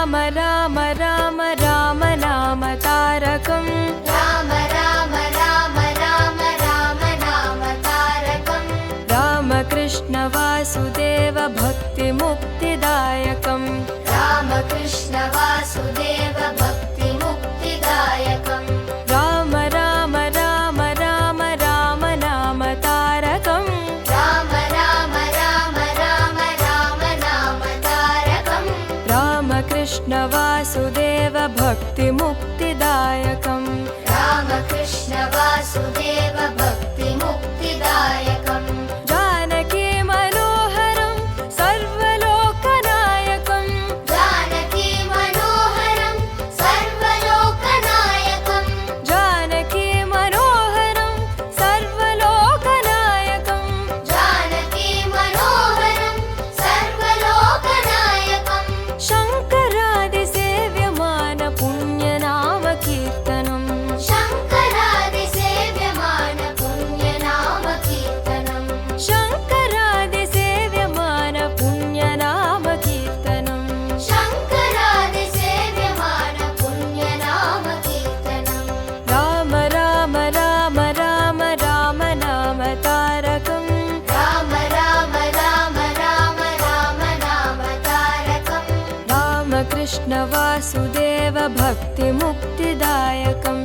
राम राम राम राम नाम तारकम् राम राम राम राम राम नाम तारकम् रामकृष्ण वासुदेव भक्तिमुक्तिदायकम् रामकृष्ण वासुदेव भक्तिमुक्तिदायकम् राम राम राम राम राम नाम तारकम् राम राम राम राम राम नाम तारकम् रामकृष्ण वासुदेव भक्तिमुक्तिदायकम् रामकृष्ण वासुदेव भक्तिमुक्तिदायकम् जानकी मनोहरं सर्वलोकनायकम् जानकी मनोहरं सर्वलोकनायकम् जानकी मनोहरं सर्वलोकनायकम् जानकी मनोहरं सर्वलोकनायकम् शङ्करादिसेव्यमान पुण्यनाम कीर्तनम् शङ्करादिसेव्यमान पुण्यनाम कीर्तनम् शङ्करादिसेव्यमान पुण्यनाम कीर्तनम् शङ्करादिसेव्यमान पुण्यनाम कीर्तनम् राम राम राम राम राम नाम तारकम् राम राम राम राम राम नाम तारकम् रामकृष्ण वासुदेव भक्तिमुक्तिदायकम्